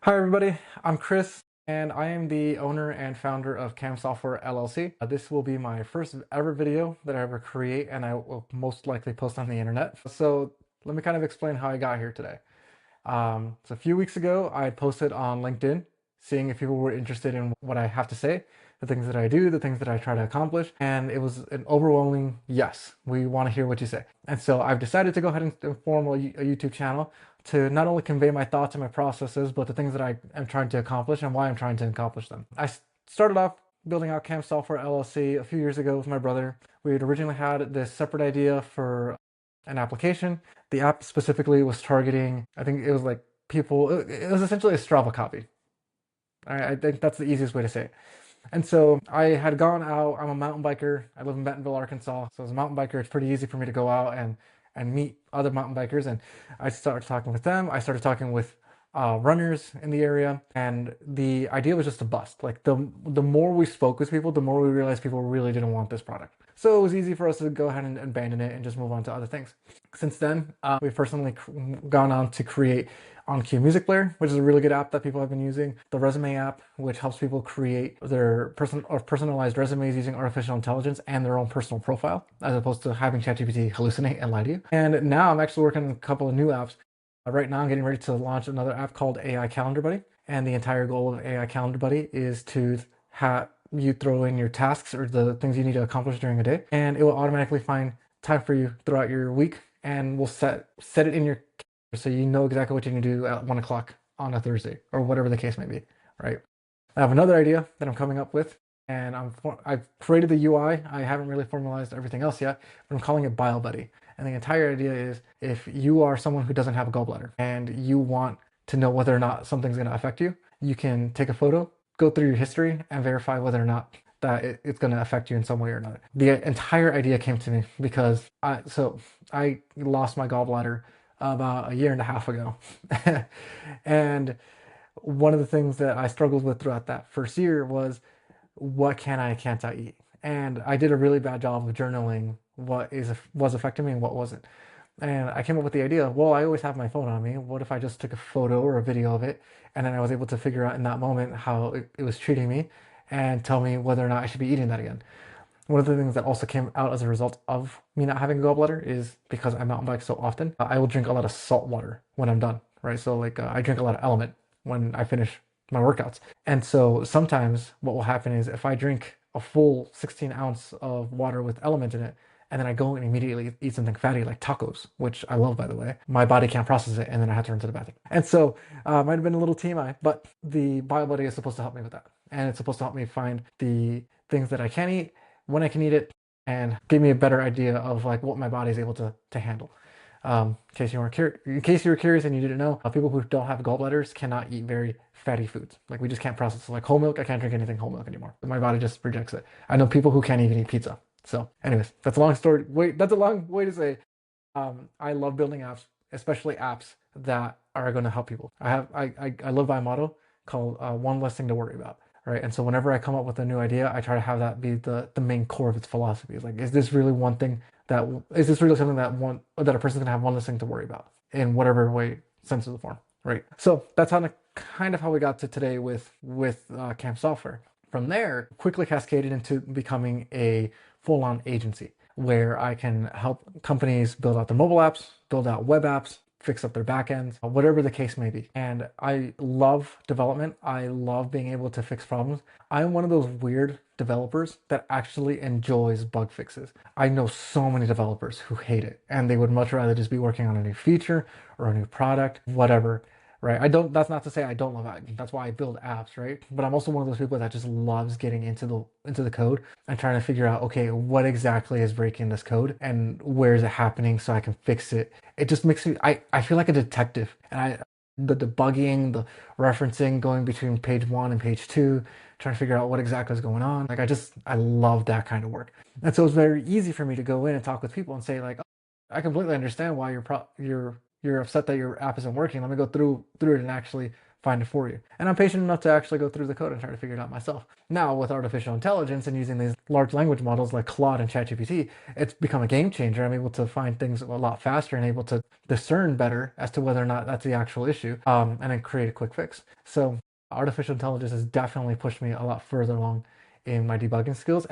Hi everybody, I'm Chris and I am the owner and founder of CAM Software LLC. This will be my first ever video that I ever create and I will most likely post on the internet. So let me kind of explain how I got here today. So a few weeks ago, I posted on LinkedIn, seeing if people were interested in what I have to say, the things that I do, the things that I try to accomplish. And it was an overwhelming yes, we want to hear what you say. And so I've decided to go ahead and form a YouTube channel to not only convey my thoughts and my processes, but the things that I am trying to accomplish and why I'm trying to accomplish them. I started off building out CAM Software LLC a few years ago with my brother. We had originally had this separate idea for an application. The app specifically was targeting, I think it was like people, it was essentially a Strava copy. I think that's the easiest way to say it. And so I had gone out, I'm a mountain biker. I live in Bentonville, Arkansas. So as a mountain biker, it's pretty easy for me to go out and meet other mountain bikers. And I started talking with them. I started talking with runners in the area. And the idea was just to bust. Like the more we spoke with people, the more we realized people really didn't want this product. So it was easy for us to go ahead and abandon it and just move on to other things. Since then, we've personally gone on to create OnCue Music Player, which is a really good app that people have been using. The Resume app, which helps people create their personalized resumes using artificial intelligence and their own personal profile, as opposed to having ChatGPT hallucinate and lie to you. And now I'm actually working on a couple of new apps. Right now I'm getting ready to launch another app called AI Calendar Buddy. And the entire goal of AI Calendar Buddy is to have you throw in your tasks or the things you need to accomplish during a day, and it will automatically find time for you throughout your week and will set it in your so you know exactly what you need to do at 1 o'clock on a Thursday or whatever the case may be, right? I have another idea that I'm coming up with, and I've created the UI. I haven't really formalized everything else yet, but I'm calling it BioBuddy. And the entire idea is if you are someone who doesn't have a gallbladder and you want to know whether or not something's going to affect you, you can take a photo, go through your history, and verify whether or not that it's going to affect you in some way or another. The entire idea came to me because I lost my gallbladder about a year and a half ago. And one of the things that I struggled with throughout that first year was what can't I eat? And I did a really bad job of journaling what was affecting me and what wasn't. And I came up with the idea, well, I always have my phone on me. What if I just took a photo or a video of it? And then I was able to figure out in that moment how it was treating me and tell me whether or not I should be eating that again. One of the things that also came out as a result of me not having a gallbladder is because I mountain bike so often, I will drink a lot of salt water when I'm done, right? So like I drink a lot of Element when I finish my workouts. And so sometimes what will happen is if I drink a full 16 ounce of water with Element in it, and then I go and immediately eat something fatty like tacos, which I love, by the way, my body can't process it, and then I have to run to the bathroom. And so might have been a little TMI, but the BioBuddy is supposed to help me with that. And it's supposed to help me find the things that I can eat, when I can eat it, and give me a better idea of like what my body is able to handle. In case you were curious and you didn't know, people who don't have gallbladders cannot eat very fatty foods. Like we just can't process it. Like whole milk, I can't drink anything whole milk anymore. My body just rejects it. I know people who can't even eat pizza. So, anyways, that's a long story. That's a long way to say. I love building apps, especially apps that are going to help people. I live by a motto called one less thing to worry about. Right. And so whenever I come up with a new idea, I try to have that be the main core of its philosophy. It's like, is this really something that a person's gonna have one less thing to worry about in whatever way, sense of the form, right? So that's kind of how we got to today with CAM Software. From there, quickly cascaded into becoming a full-on agency where I can help companies build out their mobile apps, build out web apps, fix up their backends, whatever the case may be. And I love development. I love being able to fix problems. I'm one of those weird developers that actually enjoys bug fixes. I know so many developers who hate it and they would much rather just be working on a new feature or a new product, whatever. Right. That's not to say I don't love it. That's why I build apps, right? But I'm also one of those people that just loves getting into the code and trying to figure out, okay, what exactly is breaking this code and where is it happening so I can fix it. It just makes me, I feel like a detective, and the debugging, the referencing, going between page 1 and page 2, trying to figure out what exactly is going on. Like I love that kind of work. And so it's very easy for me to go in and talk with people and say like, oh, I completely understand why you're upset that your app isn't working. Let me go through it and actually find it for you. And I'm patient enough to actually go through the code and try to figure it out myself. Now, with artificial intelligence and using these large language models like Claude and ChatGPT, it's become a game changer. I'm able to find things a lot faster and able to discern better as to whether or not that's the actual issue, and then create a quick fix. So artificial intelligence has definitely pushed me a lot further along in my debugging skills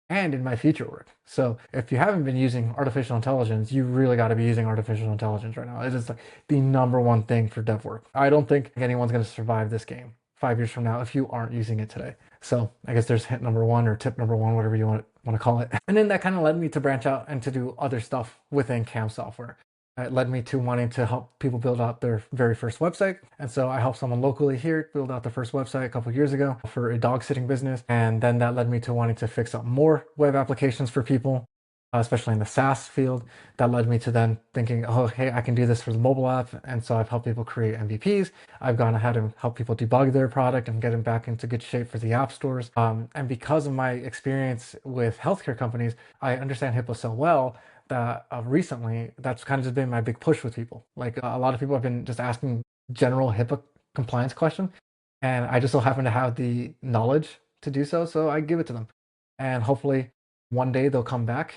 and in my future work. So if you haven't been using artificial intelligence, you really got to be using artificial intelligence right now. It is like the number one thing for dev work. I don't think anyone's going to survive this game 5 years from now if you aren't using it today. So I guess there's hint number one or tip number one, whatever you want to call it. And then that kind of led me to branch out and to do other stuff within CAM software. It led me to wanting to help people build out their very first website. And so I helped someone locally here build out the first website a couple of years ago for a dog sitting business. And then that led me to wanting to fix up more web applications for people, especially in the SaaS field. That led me to then thinking, oh, hey, I can do this for the mobile app. And so I've helped people create MVPs. I've gone ahead and helped people debug their product and get them back into good shape for the app stores. And because of my experience with healthcare companies, I understand HIPAA so well that recently that's kind of just been my big push with people. Like a lot of people have been just asking general HIPAA compliance questions, and I just so happen to have the knowledge to do so, so I give it to them. And hopefully one day they'll come back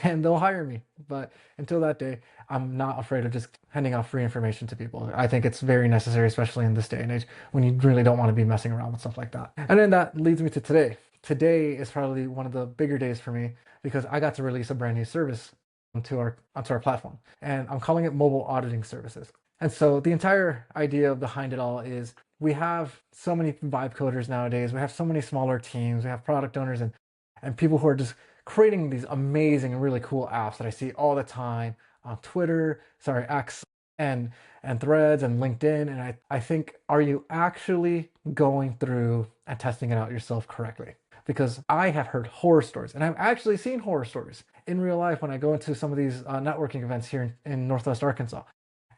and they'll hire me. But until that day, I'm not afraid of just handing out free information to people. I think it's very necessary, especially in this day and age when you really don't want to be messing around with stuff like that. And then that leads me to today. Today is probably one of the bigger days for me because I got to release a brand new service onto our platform, and I'm calling it Mobile Auditing Services. And so the entire idea behind it all is we have so many vibe coders nowadays. We have so many smaller teams. We have product owners and people who are just creating these amazing, really cool apps that I see all the time on Twitter, X, and Threads and LinkedIn. And I think, are you actually going through and testing it out yourself correctly? Because I have heard horror stories, and I've actually seen horror stories in real life when I go into some of these networking events here in Northwest Arkansas,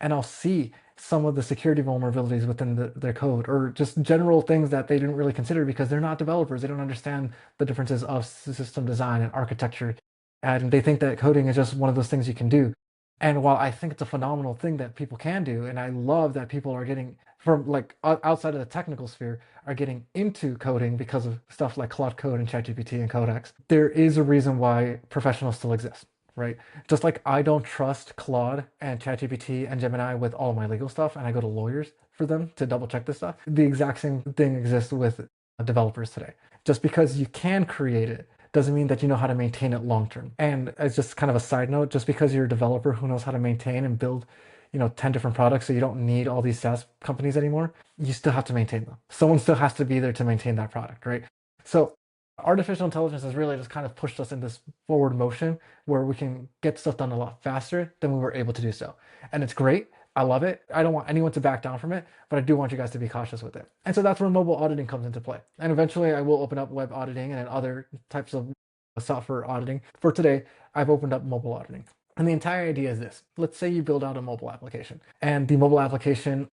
and I'll see some of the security vulnerabilities within their code, or just general things that they didn't really consider because they're not developers. They don't understand the differences of system design and architecture, and they think that coding is just one of those things you can do. And while I think it's a phenomenal thing that people can do, and I love that people are getting from like outside of the technical sphere are getting into coding because of stuff like Claude Code and ChatGPT and Codex, there is a reason why professionals still exist, right? Just like I don't trust Claude and ChatGPT and Gemini with all my legal stuff, and I go to lawyers for them to double check this stuff. The exact same thing exists with developers today. Just because you can create it doesn't mean that you know how to maintain it long term. And as just kind of a side note, just because you're a developer who knows how to maintain and build 10 different products, so you don't need all these SaaS companies anymore, you still have to maintain them. Someone still has to be there to maintain that product, right? So artificial intelligence has really just kind of pushed us in this forward motion where we can get stuff done a lot faster than we were able to do so. And it's great. I love it. I don't want anyone to back down from it, but I do want you guys to be cautious with it. And so that's where mobile auditing comes into play. And eventually I will open up web auditing and other types of software auditing. For today, I've opened up mobile auditing. And the entire idea is this. Let's say you build out a mobile application, and the mobile application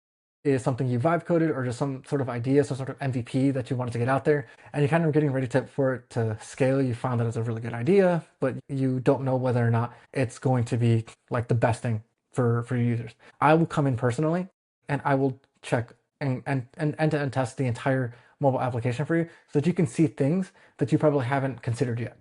is something you vibe coded or just some sort of idea, some sort of MVP that you wanted to get out there, and you're kind of getting ready for it to scale. You found that it's a really good idea, but you don't know whether or not it's going to be like the best thing for your users. I will come in personally and I will check and end-to-end test the entire mobile application for you so that you can see things that you probably haven't considered yet.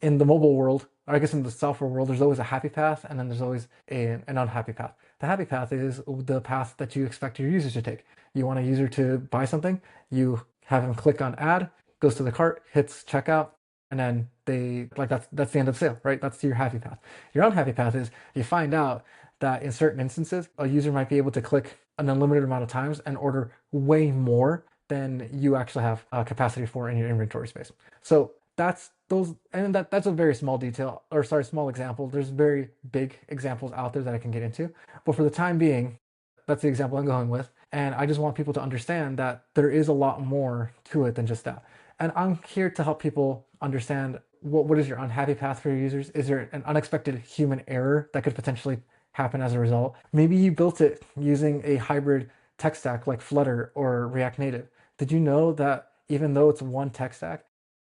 In the mobile world, or I guess in the software world, there's always a happy path and then there's always an unhappy path. The happy path is the path that you expect your users to take. You want a user to buy something, you have them click on add, goes to the cart, hits checkout, and then that's the end of the sale, right? That's your happy path. Your unhappy path is you find out that in certain instances, a user might be able to click an unlimited amount of times and order way more than you actually have capacity for in your inventory space. So that's a very small detail, or sorry, small example. There's very big examples out there that I can get into, but for the time being, that's the example I'm going with. And I just want people to understand that there is a lot more to it than just that. And I'm here to help people understand what is your unhappy path for your users. Is there an unexpected human error that could potentially happen as a result? Maybe you built it using a hybrid tech stack like Flutter or React Native. Did you know that even though it's one tech stack,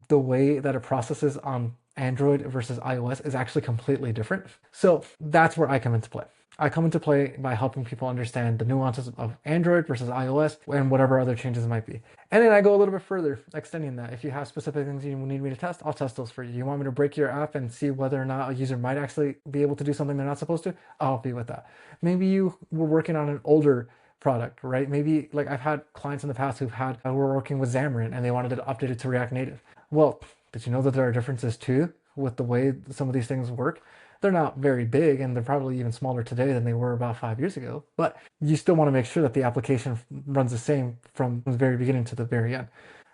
the way that it processes on Android versus iOS is actually completely different? So that's where I come into play. I come into play by helping people understand the nuances of Android versus iOS and whatever other changes might be. And then I go a little bit further, extending that. If you have specific things you need me to test, I'll test those for you. You want me to break your app and see whether or not a user might actually be able to do something they're not supposed to? I'll help you with that. Maybe you were working on an older product, right? Maybe like I've had clients in the past who were working with Xamarin and they wanted to update it to React Native. Well, did you know that there are differences too with the way some of these things work? They're not very big and they're probably even smaller today than they were about 5 years ago, but you still want to make sure that the application runs the same from the very beginning to the very end,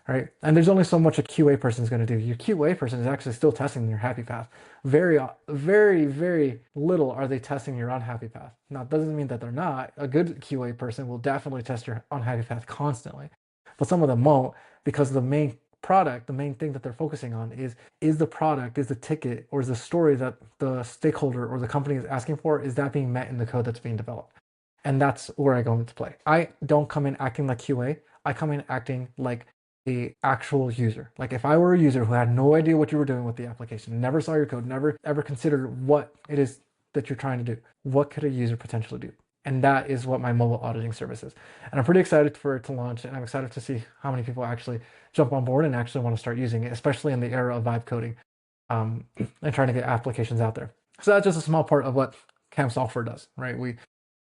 right? And there's only so much a QA person is going to do. Your QA person is actually still testing your happy path. Very, very, very little are they testing your unhappy path. Now, it doesn't mean that they're not. A good QA person will definitely test your unhappy path constantly, but some of them won't, because the main product, the main thing that they're focusing on is the product, is the ticket, or is the story that the stakeholder or the company is asking for, is that being met in the code that's being developed? And that's where I go into play. I don't come in acting like QA. I come in acting like a actual user. Like if I were a user who had no idea what you were doing with the application, never saw your code, never ever considered what it is that you're trying to do, what could a user potentially do? And that is what my mobile auditing service is. And I'm pretty excited for it to launch, and I'm excited to see how many people actually jump on board and actually want to start using it, especially in the era of vibe coding, and trying to get applications out there. So that's just a small part of what CAM Software does, right? We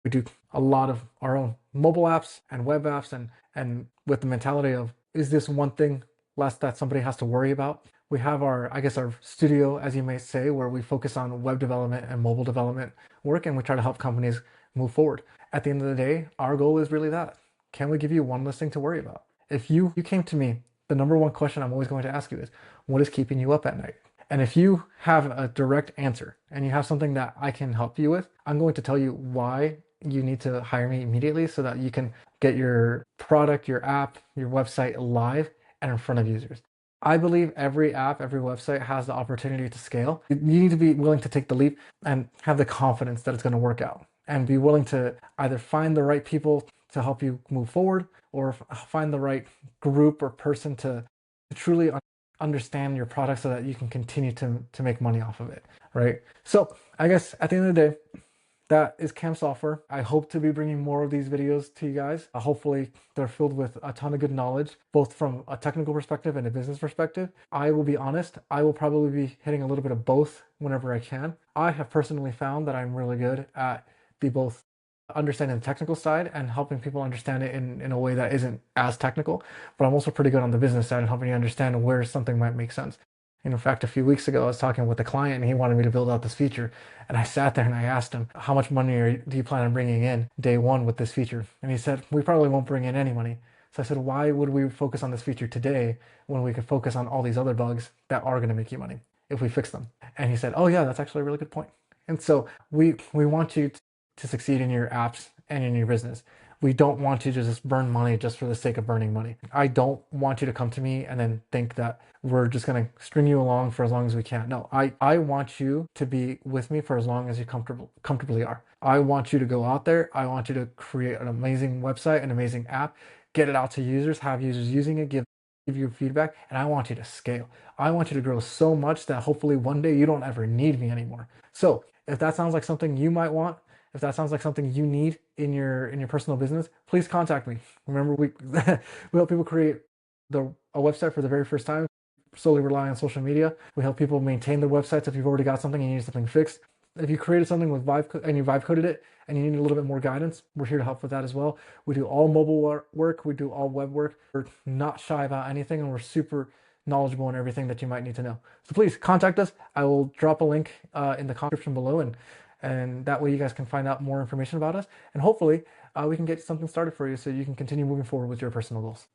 do a lot of our own mobile apps and web apps, and with the mentality of, is this one thing less that somebody has to worry about? We have our, I guess, our studio, as you may say, where we focus on web development and mobile development work, and we try to help companies move forward. At the end of the day, our goal is really that. Can we give you one less thing to worry about? If you came to me, the number one question I'm always going to ask you is, what is keeping you up at night? And if you have a direct answer and you have something that I can help you with, I'm going to tell you why you need to hire me immediately so that you can get your product, your app, your website live and in front of users. I believe every app, every website has the opportunity to scale. You need to be willing to take the leap and have the confidence that it's going to work out, and be willing to either find the right people to help you move forward, or find the right group or person to truly understand your product so that you can continue to make money off of it, right? So I guess at the end of the day, that is CAM Software. I hope to be bringing more of these videos to you guys. Hopefully they're filled with a ton of good knowledge, both from a technical perspective and a business perspective. I will be honest, I will probably be hitting a little bit of both whenever I can. I have personally found that I'm really good at both understanding the technical side and helping people understand it in a way that isn't as technical, but I'm also pretty good on the business side and helping you understand where something might make sense. And in fact, a few weeks ago, I was talking with a client and he wanted me to build out this feature. And I sat there and I asked him, how much money do you plan on bringing in day one with this feature? And he said, we probably won't bring in any money. So I said, why would we focus on this feature today when we could focus on all these other bugs that are going to make you money if we fix them? And he said, oh yeah, that's actually a really good point. And so we want you to succeed in your apps and in your business. We don't want you to just burn money just for the sake of burning money. I don't want you to come to me and then think that we're just going to string you along for as long as we can. No, I want you to be with me for as long as you comfortably are. I want you to go out there. I want you to create an amazing website, an amazing app, get it out to users, have users using it, give you feedback, and I want you to scale. I want you to grow so much that hopefully one day you don't ever need me anymore. So if that sounds like something you might want, if that sounds like something you need in your personal business, please contact me. Remember, we help people create a website for the very first time, solely rely on social media. We help people maintain their websites if you've already got something and you need something fixed. If you created something with and you vibe coded it and you need a little bit more guidance, we're here to help with that as well. We do all mobile work, we do all web work. We're not shy about anything, and we're super knowledgeable in everything that you might need to know. So please contact us. I will drop a link in the description below, and that way you guys can find out more information about us, and hopefully we can get something started for you so you can continue moving forward with your personal goals.